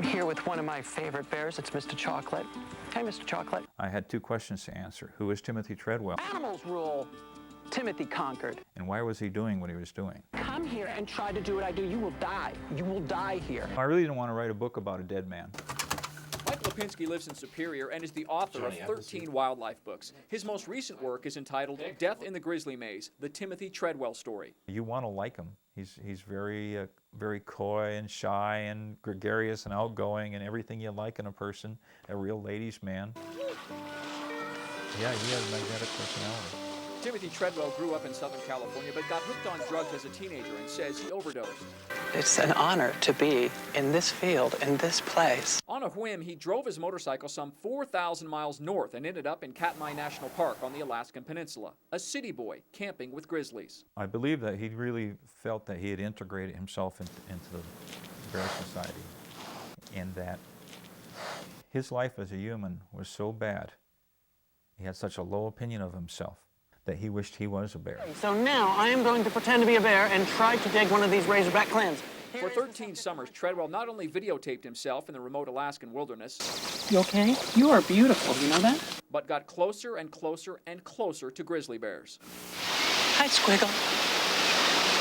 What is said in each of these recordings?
here with one of my favorite bears. It's Mr. Chocolate. Hey, Mr. Chocolate. I had two questions to answer. Who is Timothy Treadwell? Animals rule. Timothy conquered. And why was he doing what he was doing? Come here and try to do what I do. You will die. You will die here. I really didn't want to write a book about a dead man. Michael Lipinski lives in Superior and is the author of 13 wildlife books. His most recent work is entitled Death in the Grizzly Maze, the Timothy Treadwell story. You want to like him. He's very very coy and shy and gregarious and outgoing and everything you like in a person, a real ladies' man. Yeah, he has a magnetic personality. Timothy Treadwell grew up in Southern California but got hooked on drugs as a teenager and says he overdosed. It's an honor to be in this field, in this place. On a whim, he drove his motorcycle some 4,000 miles north and ended up in Katmai National Park on the Alaskan Peninsula, a city boy camping with grizzlies. I believe that he really felt that he had integrated himself into the bear society, and that his life as a human was so bad, he had such a low opinion of himself, that he wished he was a bear. So now I am going to pretend to be a bear and try to dig one of these razorback clams. For 13 summers, Treadwell not only videotaped himself in the remote Alaskan wilderness, You okay? You are beautiful. You know that? but got closer and closer and closer to grizzly bears. Hi, Squiggle.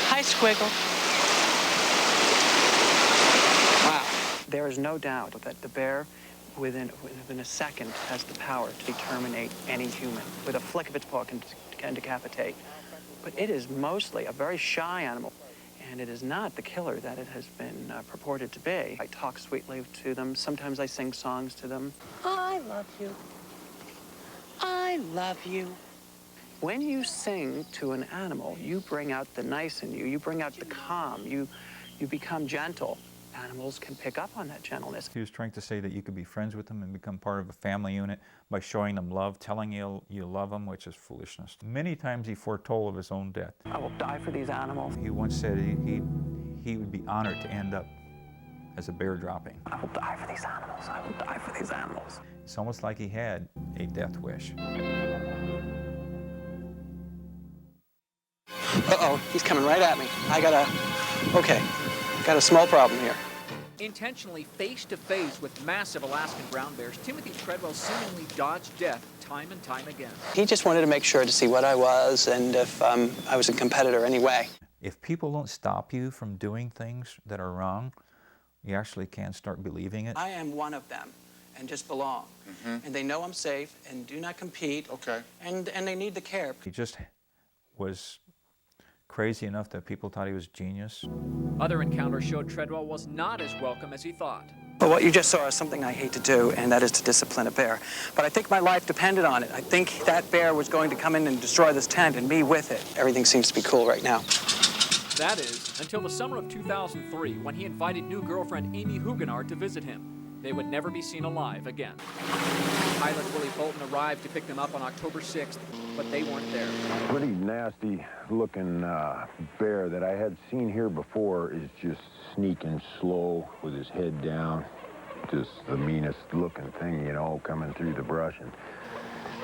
Hi, Squiggle. Wow. There is no doubt that the bear, within a second, has the power to terminate any human. With a flick of its paw, can decapitate. But it is mostly a very shy animal, and it is not the killer that it has been purported to be. I talk sweetly to them. Sometimes I sing songs to them. I love you. I love you. When you sing to an animal, you bring out the nice in you. You bring out the calm. You become gentle. Animals can pick up on that gentleness. He was trying to say that you could be friends with them and become part of a family unit by showing them love, telling you love them, which is foolishness. Many times he foretold of his own death. I will die for these animals. He once said he would be honored to end up as a bear dropping. I will die for these animals. I will die for these animals. It's almost like he had a death wish. Uh-oh, he's coming right at me. Okay, got a small problem here. Intentionally face-to-face with massive Alaskan brown bears, Timothy Treadwell seemingly dodged death time and time again. He just wanted to make sure to see what I was and if I was a competitor anyway. If people don't stop you from doing things that are wrong, you actually can start believing it. I am one of them and just belong. Mm-hmm. And they know I'm safe and do not compete. Okay. And they need the care. He just was crazy enough that people thought he was a genius. Other encounters showed Treadwell was not as welcome as he thought. Well, what you just saw is something I hate to do, and that is to discipline a bear. But I think my life depended on it. I think that bear was going to come in and destroy this tent, and me with it. Everything seems to be cool right now. That is, until the summer of 2003, when he invited new girlfriend Amy Huguenard to visit him. They would never be seen alive again. Pilot Willie Bolton arrived to pick them up on October 6th, but they weren't there. Pretty nasty looking bear that I had seen here before is just sneaking slow with his head down. Just the meanest looking thing, you know, coming through the brush. And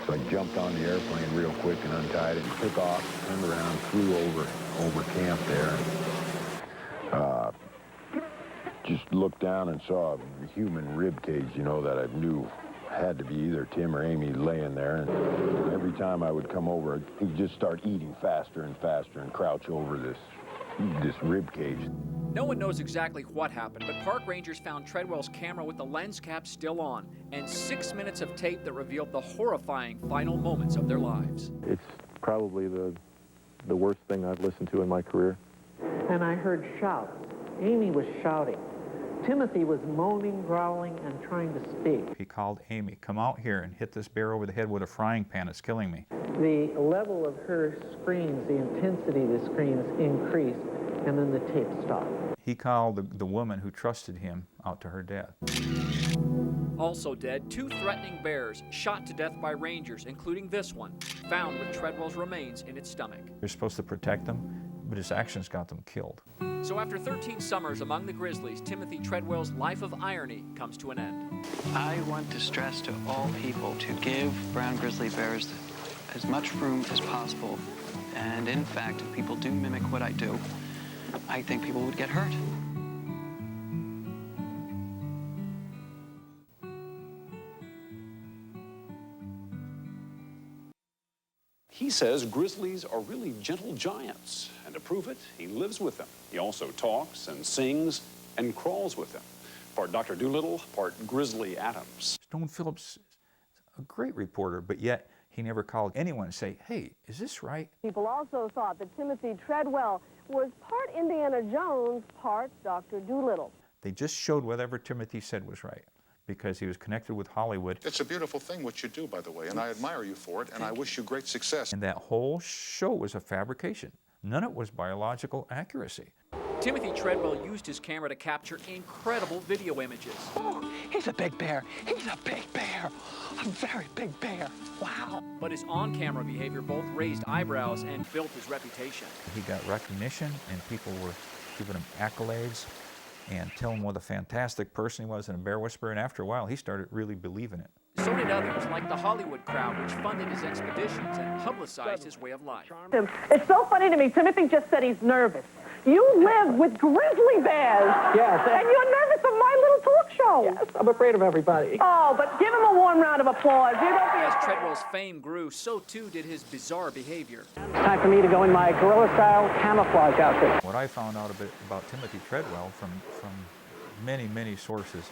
so I jumped on the airplane real quick and untied it and took off, turned around, flew over camp there. Just looked down and saw a human rib cage, you know, that I knew had to be either Tim or Amy laying there. And every time I would come over, he'd just start eating faster and faster and crouch over this rib cage. No one knows exactly what happened, but park rangers found Treadwell's camera with the lens cap still on, and 6 minutes of tape that revealed the horrifying final moments of their lives. It's probably the worst thing I've listened to in my career. And I heard shouts. Amy was shouting. Timothy was moaning, growling, and trying to speak. He called Amy, come out here and hit this bear over the head with a frying pan. It's killing me. The level of her screams, the intensity of the screams increased, and then the tape stopped. He called the woman who trusted him out to her death. Also dead, 2 threatening bears, shot to death by rangers, including this one, found with Treadwell's remains in its stomach. You're supposed to protect them, but his actions got them killed. So after 13 summers among the grizzlies, Timothy Treadwell's life of irony comes to an end. I want to stress to all people to give brown grizzly bears as much room as possible. And in fact, if people do mimic what I do, I think people would get hurt. He says grizzlies are really gentle giants, and to prove it, he lives with them. He also talks and sings and crawls with them. Part Dr. Dolittle, part Grizzly Adams. Stone Phillips is a great reporter, but yet he never called anyone and say, hey, is this right? People also thought that Timothy Treadwell was part Indiana Jones, part Dr. Dolittle. They just showed whatever Timothy said was right, because he was connected with Hollywood. It's a beautiful thing what you do, by the way, and I admire you for it, and I wish you great success. And that whole show was a fabrication. None of it was biological accuracy. Timothy Treadwell used his camera to capture incredible video images. Oh, he's a big bear. He's a big bear. A very big bear. Wow. But his on-camera behavior both raised eyebrows and built his reputation. He got recognition, and people were giving him accolades and telling him what a fantastic person he was and a bear whisperer, and after a while he started really believing it. So did others, like the Hollywood crowd, which funded his expeditions and publicized his way of life. It's so funny to me. Timothy just said he's nervous. You live with grizzly bears. Yes. And you're nervous of my little talk show. Yes, I'm afraid of everybody. Oh, but give him a warm round of applause. You don't be As Treadwell's fame grew, so too did his bizarre behavior. Time for me to go in my gorilla-style camouflage outfit. What I found out a bit about Timothy Treadwell from many, many sources,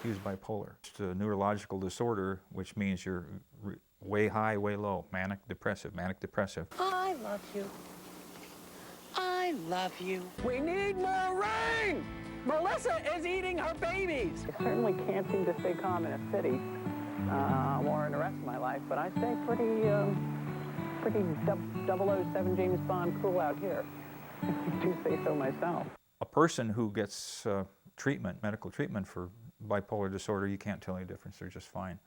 he was bipolar. It's a neurological disorder, which means you're way high, way low, manic, depressive, manic, depressive. I love you. I love you. We need more rain! Melissa is eating her babies. I certainly can't seem to stay calm in a city more in the rest of my life, but I stay pretty 007 James Bond cool out here. I do say so myself. A person who gets treatment, medical treatment for bipolar disorder, you can't tell any difference, they're just fine.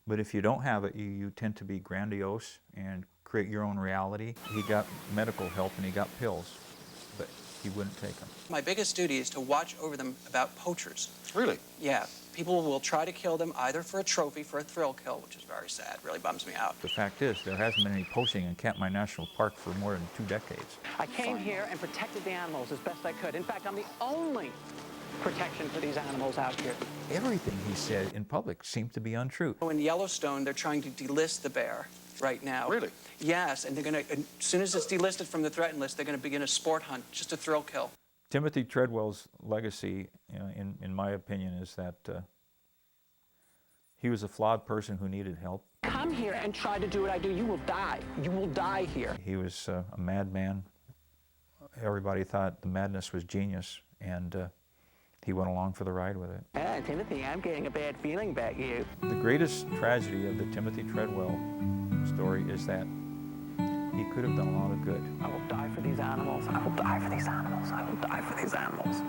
But if you don't have it, you tend to be grandiose and create your own reality. He got medical help and he got pills, but he wouldn't take them. My biggest duty is to watch over them about poachers. Really? Yeah. People will try to kill them either for a trophy, for a thrill kill, which is very sad, really bums me out. The fact is, there hasn't been any poaching in Katmai National Park for more than 2 decades. I came here and protected the animals as best I could. In fact, I'm the only protection for these animals out here. Everything he said in public seemed to be untrue. In Yellowstone, they're trying to delist the bear right now. Really? Yes, and they're going to, as soon as it's delisted from the threatened list, they're going to begin a sport hunt, just a thrill kill. Timothy Treadwell's legacy, in my opinion, is that he was a flawed person who needed help. Come here and try to do what I do. You will die. You will die here. He was a madman. Everybody thought the madness was genius, and he went along for the ride with it. Timothy, I'm getting a bad feeling about you. The greatest tragedy of the Timothy Treadwell story is that he could have done a lot of good. I will die for these animals. I will die for these animals. I will die for these animals.